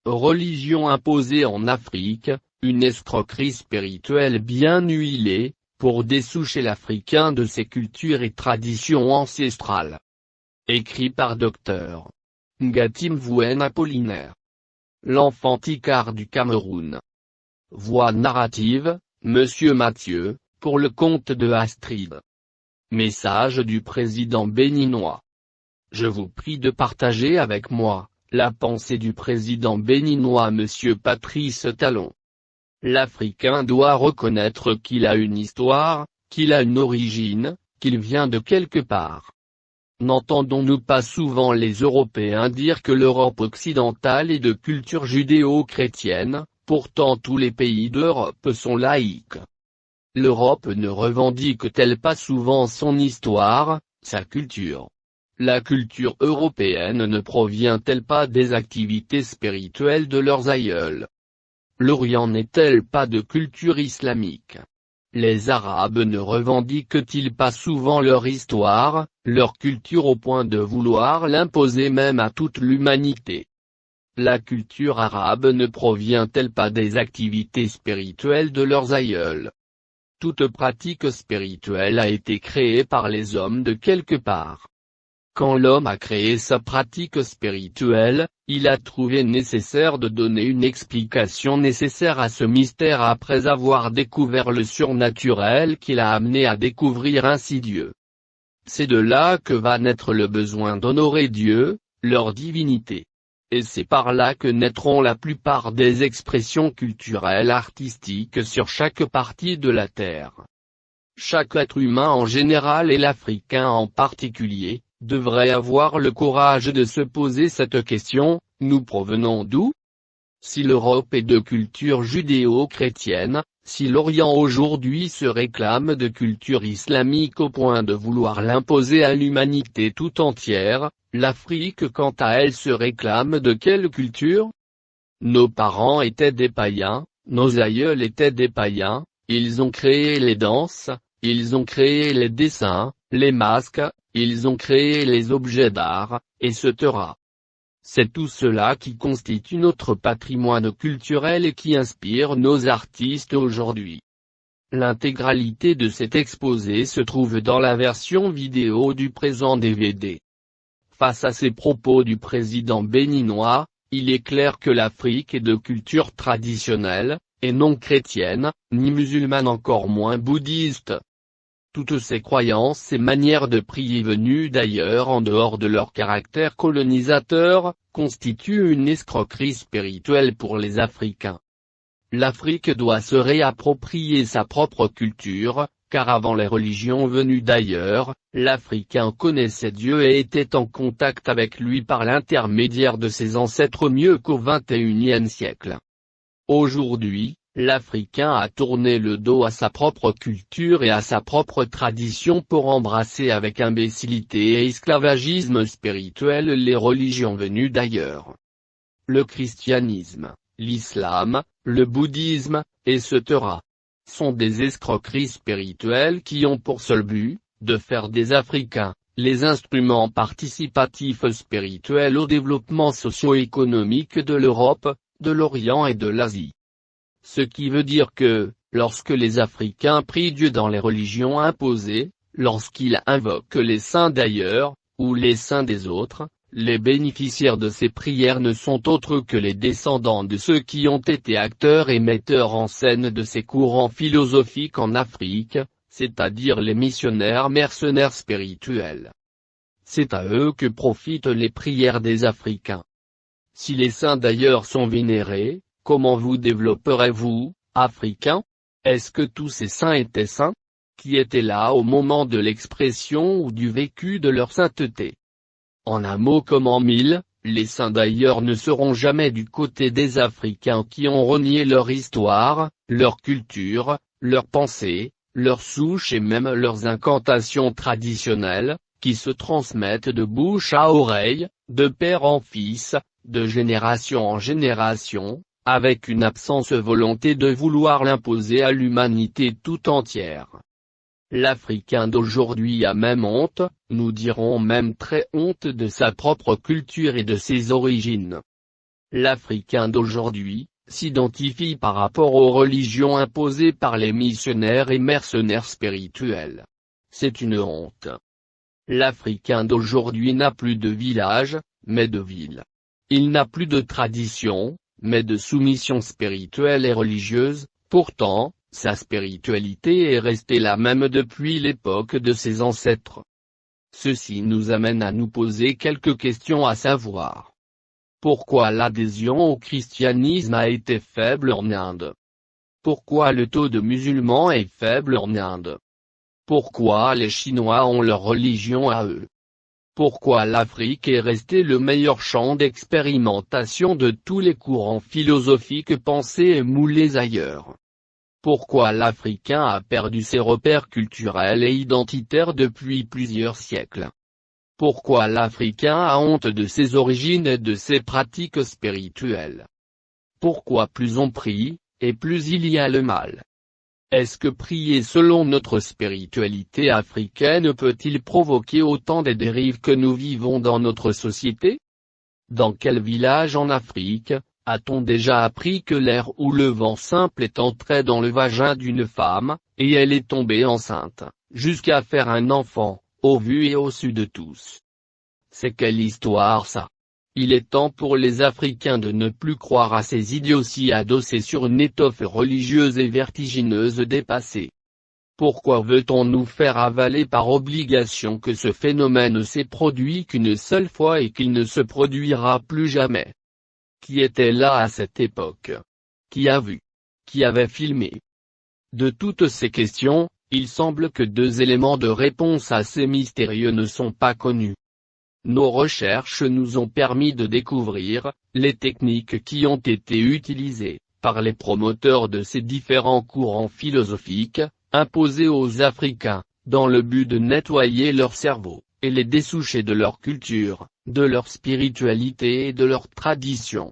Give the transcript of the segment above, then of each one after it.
Religion imposée en Afrique, une escroquerie spirituelle bien huilée, pour dessoucher l'Africain de ses cultures et traditions ancestrales. Écrit par Dr. Ngatim Vouen Apollinaire. L'enfant Ticard du Cameroun. Voix narrative, Monsieur Mathieu, pour le compte de Astrid. Message du président béninois. Je vous prie de partager avec moi la pensée du président béninois Monsieur Patrice Talon. L'Africain doit reconnaître qu'il a une histoire, qu'il a une origine, qu'il vient de quelque part. N'entendons-nous pas souvent les Européens dire que l'Europe occidentale est de culture judéo-chrétienne, pourtant tous les pays d'Europe sont laïques. L'Europe ne revendique-t-elle pas souvent son histoire, sa culture? La culture européenne ne provient-elle pas des activités spirituelles de leurs aïeuls? L'Orient n'est-elle pas de culture islamique? Les Arabes ne revendiquent-ils pas souvent leur histoire, leur culture au point de vouloir l'imposer même à toute l'humanité? La culture arabe ne provient-elle pas des activités spirituelles de leurs aïeuls? Toute pratique spirituelle a été créée par les hommes de quelque part. Quand l'homme a créé sa pratique spirituelle, il a trouvé nécessaire de donner une explication nécessaire à ce mystère après avoir découvert le surnaturel qui l'a amené à découvrir ainsi Dieu. C'est de là que va naître le besoin d'honorer Dieu, leur divinité. Et c'est par là que naîtront la plupart des expressions culturelles artistiques sur chaque partie de la terre. Chaque être humain en général et l'Africain en particulier, devrait avoir le courage de se poser cette question, nous provenons d'où? Si l'Europe est de culture judéo-chrétienne, si l'Orient aujourd'hui se réclame de culture islamique au point de vouloir l'imposer à l'humanité tout entière, l'Afrique quant à elle se réclame de quelle culture? Nos parents étaient des païens, nos aïeuls étaient des païens, ils ont créé les danses, ils ont créé les dessins, les masques, ils ont créé les objets d'art, etc. C'est tout cela qui constitue notre patrimoine culturel et qui inspire nos artistes aujourd'hui. L'intégralité de cet exposé se trouve dans la version vidéo du présent DVD. Face à ces propos du président béninois, il est clair que l'Afrique est de culture traditionnelle, et non chrétienne, ni musulmane encore moins bouddhiste. Toutes ces croyances et manières de prier venues d'ailleurs en dehors de leur caractère colonisateur, constituent une escroquerie spirituelle pour les Africains. L'Afrique doit se réapproprier sa propre culture, car avant les religions venues d'ailleurs, l'Africain connaissait Dieu et était en contact avec lui par l'intermédiaire de ses ancêtres mieux qu'au XXIe siècle. Aujourd'hui, l'Africain a tourné le dos à sa propre culture et à sa propre tradition pour embrasser avec imbécilité et esclavagisme spirituel les religions venues d'ailleurs. Le christianisme, l'islam, le bouddhisme, etc. sont des escroqueries spirituelles qui ont pour seul but, de faire des Africains, les instruments participatifs spirituels au développement socio-économique de l'Europe, de l'Orient et de l'Asie. Ce qui veut dire que, lorsque les Africains prient Dieu dans les religions imposées, lorsqu'ils invoquent les saints d'ailleurs, ou les saints des autres, les bénéficiaires de ces prières ne sont autres que les descendants de ceux qui ont été acteurs et metteurs en scène de ces courants philosophiques en Afrique, c'est-à-dire les missionnaires mercenaires spirituels. C'est à eux que profitent les prières des Africains. Si les saints d'ailleurs sont vénérés, comment vous développerez-vous, Africains? Est-ce que tous ces saints étaient saints? Qui étaient là au moment de l'expression ou du vécu de leur sainteté? En un mot comme en mille, les saints d'ailleurs ne seront jamais du côté des Africains qui ont renié leur histoire, leur culture, leurs pensées, leurs souches et même leurs incantations traditionnelles, qui se transmettent de bouche à oreille, de père en fils, de génération en génération, avec une absence volonté de vouloir l'imposer à l'humanité tout entière. L'Africain d'aujourd'hui a même honte, nous dirons même très honte de sa propre culture et de ses origines. L'Africain d'aujourd'hui s'identifie par rapport aux religions imposées par les missionnaires et mercenaires spirituels. C'est une honte. L'Africain d'aujourd'hui n'a plus de village, mais de ville. Il n'a plus de tradition, mais de soumission spirituelle et religieuse. Pourtant, sa spiritualité est restée la même depuis l'époque de ses ancêtres. Ceci nous amène à nous poser quelques questions, à savoir: pourquoi l'adhésion au christianisme a été faible en Inde? Pourquoi le taux de musulmans est faible en Inde? Pourquoi les Chinois ont leur religion à eux? Pourquoi l'Afrique est restée le meilleur champ d'expérimentation de tous les courants philosophiques pensés et moulés ailleurs? Pourquoi l'Africain a perdu ses repères culturels et identitaires depuis plusieurs siècles? Pourquoi l'Africain a honte de ses origines et de ses pratiques spirituelles? Pourquoi plus on prie, et plus il y a le mal? Est-ce que prier selon notre spiritualité africaine peut-il provoquer autant de dérives que nous vivons dans notre société? Dans quel village en Afrique a-t-on déjà appris que l'air ou le vent simple est entré dans le vagin d'une femme, et elle est tombée enceinte, jusqu'à faire un enfant, au vu et au su de tous? C'est quelle histoire ça? Il est temps pour les Africains de ne plus croire à ces idioties adossées sur une étoffe religieuse et vertigineuse dépassée. Pourquoi veut-on nous faire avaler par obligation que ce phénomène s'est produit qu'une seule fois et qu'il ne se produira plus jamais? Qui était là à cette époque? Qui a vu? Qui avait filmé? De toutes ces questions, il semble que deux éléments de réponse assez mystérieux ne sont pas connus. Nos recherches nous ont permis de découvrir les techniques qui ont été utilisées par les promoteurs de ces différents courants philosophiques, imposés aux Africains, dans le but de nettoyer leur cerveau, et les dessoucher de leur culture, de leur spiritualité et de leur tradition.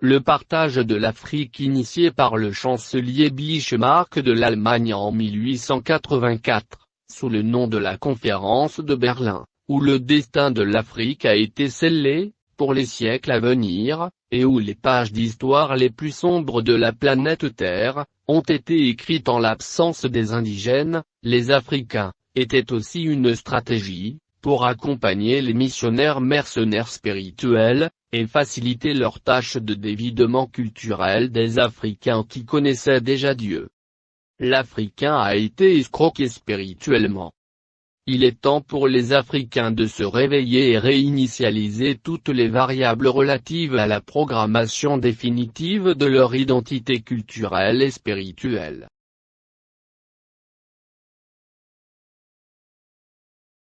Le partage de l'Afrique initié par le chancelier Bismarck de l'Allemagne en 1884, sous le nom de la Conférence de Berlin, où le destin de l'Afrique a été scellé, pour les siècles à venir, et où les pages d'histoire les plus sombres de la planète Terre, ont été écrites en l'absence des indigènes, les Africains, était aussi une stratégie, pour accompagner les missionnaires mercenaires spirituels, et faciliter leur tâche de dévidement culturel des Africains qui connaissaient déjà Dieu. L'Africain a été escroqué spirituellement. Il est temps pour les Africains de se réveiller et réinitialiser toutes les variables relatives à la programmation définitive de leur identité culturelle et spirituelle.